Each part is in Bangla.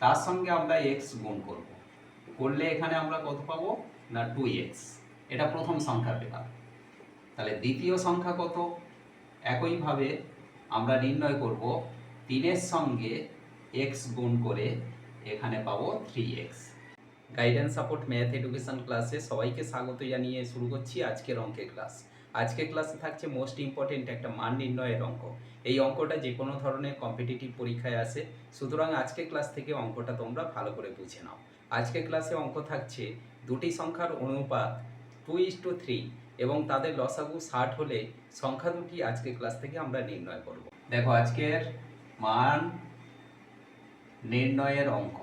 তার সঙ্গে আমরা এক্স গুণ করব, করলে এখানে আমরা কত পাবো না 2x। এটা প্রথম সংখ্যা পেলাম। তাহলে দ্বিতীয় সংখ্যা কত? একইভাবে আমরা নির্ণয় করব 3-এর সঙ্গে x গুণ করে, এখানে পাবো 3x। Guidance support math education ক্লাসে সবাইকে স্বাগত জানিয়ে শুরু করছি আজকের অঙ্কের ক্লাস। আজকের ক্লাসে থাকছে মোস্ট ইম্পর্টেন্ট একটা মান নির্ণয়ের অঙ্ক। এই অঙ্কটা যে কোনো ধরনের কম্পিটিটিভ পরীক্ষায় আসে, সুতরাং আজকের ক্লাস থেকে অঙ্কটা তোমরা ভালো করে বুঝে নাও। আজকের ক্লাসে অঙ্ক থাকছে দুটি সংখ্যার অনুপাত 2:3 এবং তাদের লসাগু 60 হলে সংখ্যা দুটি আজকের ক্লাস থেকে আমরা নির্ণয় করব। দেখো আজকের মান নির্ণয়ের অঙ্ক।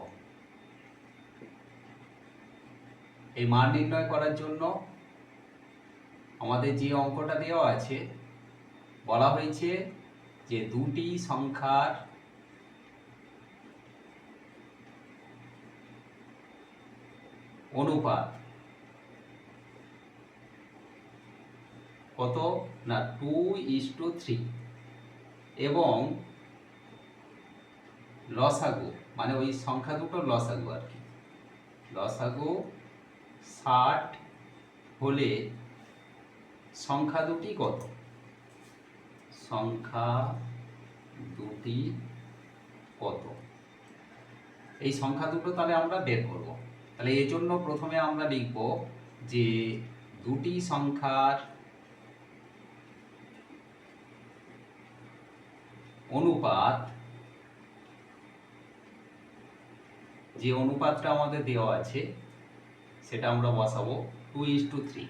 এই মান নির্ণয় করার জন্য আমাদের যে অঙ্কটা দেওয়া আছে, বলা হয়েছে যে দুটি সংখ্যার অনুপাত কত না 2:3 এবং লসাগু মানে ওই সংখ্যা দুটোর লসাগু আর কি, লসাগু 60 হলে সংখ্যা দুটি কত? সংখ্যা দুটি কত? এই সংখ্যা দুটো তাহলে আমরা বের করব। তাহলে এই জন্য প্রথমে আমরা লিখব যে দুটি সংখ্যার অনুপাত, যে অনুপাতটা আমাদের দেওয়া আছে সেটা আমরা বসাবো 2:3।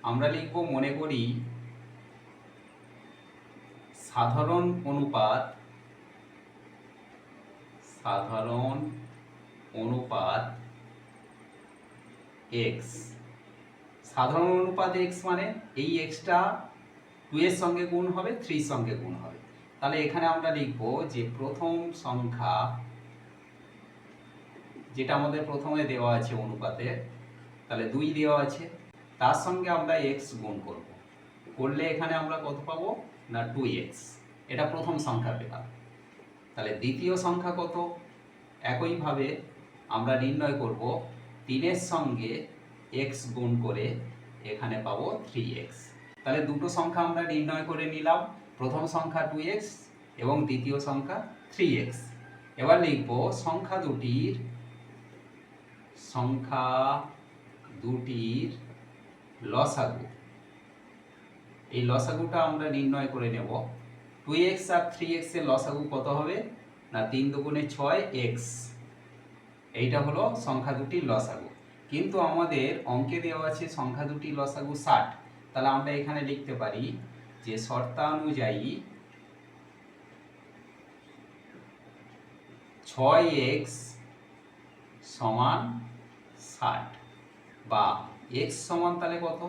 আমরা লিখব, মনে করি সাধারণ অনুপাত, সাধারণ অনুপাত x। সাধারণ অনুপাত x মানে এই xটা 2 এর সঙ্গে গুণ হবে, 3 এর সঙ্গে গুণ হবে। তাহলে এখানে আমরা লিখব যে প্রথম সংখ্যা যেটা আমাদের প্রথমে দেওয়া আছে অনুপাতে, তাহলে 2 দেওয়া আছে, তার সঙ্গে আমরা x গুণ করব, করলে এখানে আমরা কত পাবো না 2x। এটা প্রথম সংখ্যা পেলাম। তাহলে দ্বিতীয় সংখ্যা কত? একইভাবে আমরা নির্ণয় করব 3-এর সঙ্গে x গুণ করে, এখানে পাবো 3x। তাহলে দুটো সংখ্যা আমরা নির্ণয় করে নিলাম, প্রথম সংখ্যা 2x এবং দ্বিতীয় সংখ্যা 3x। এবার লিখব সংখ্যা দুটির লসাগু। এই লসাগুটা আমরা নির্ণয় করে নেব। 2x আর 3x এর লসাগু কত হবে না 3 দুগুণে 6x। এইটা হলো সংখ্যা দুটির লসাগু। কিন্তু আমাদের অঙ্কে দেওয়া আছে সংখ্যা দুটির লসাগু 60। তাহলে আমরা এখানে লিখতে পারি যে শর্তানুযায়ী 6x সমান 60, বা x সমান তাহলে কত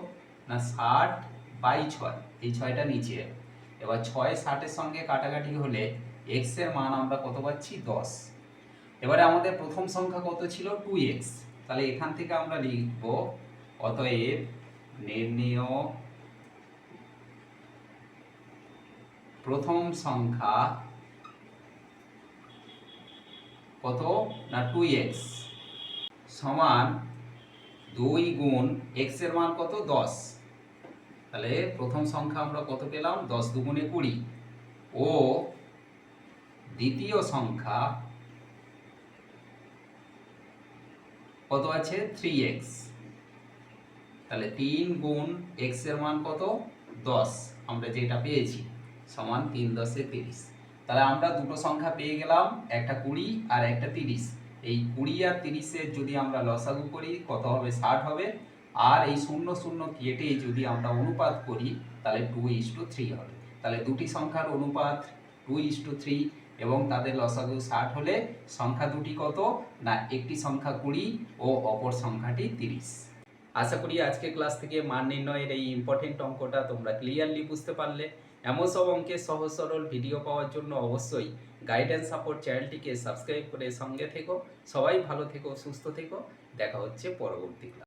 না 60/6। এই 6টা নিচে, এবার 6 60-এর সঙ্গে কাটাকাটি হলে x এর মান আমরা কত পাচ্ছি 10। এবারে আমাদের প্রথম সংখ্যা কত ছিল 2x। তাহলে এখান থেকে আমরা লিখব অতএব নির্ণেয় প্রথম সংখ্যা কত না 2x সমান 2 গুণ x এর মান কত 10। তাহলে প্রথম সংখ্যা আমরা কত পেলাম 10 দুগুণে 20, ও দ্বিতীয় সংখ্যা কত আছে 3x। তাহলে 3 গুণ x এর মান কত 10, আমরা যেটা পেয়েছি সমান 3 × 10 = 30। তাহলে আমরা দুটো সংখ্যা পেয়ে গেলাম, একটা 20 আর একটা 30। এই 20 আর 30 এর যদি আমরা লসাগু করি কত হবে 60 হবে, আর এই 0 0 কেটে যদি আমরা অনুপাত করি তাহলে 2:3 হবে। তাহলে দুটি সংখ্যার অনুপাত 2:3 এবং তাদের লসাগু 60 হলে সংখ্যা দুটি কত না একটি সংখ্যা 20 ও অপর সংখ্যাটি 30। আশা করি আজকে ক্লাস থেকে মান নির্ণয়ের এই ইম্পর্টেন্ট অঙ্কটা তোমরা ক্লিয়ারলি বুঝতে পারলে। এমন সব অঙ্কের সহজ সরল ভিডিও পাওয়ার জন্য অবশ্যই গাইডেন্স সাপোর্ট চ্যানেলটিকে সাবস্ক্রাইব করে সঙ্গে থেকো। সবাই ভালো থেকো, সুস্থ থেকো। দেখা হচ্ছে পরবর্তী ক্লাস।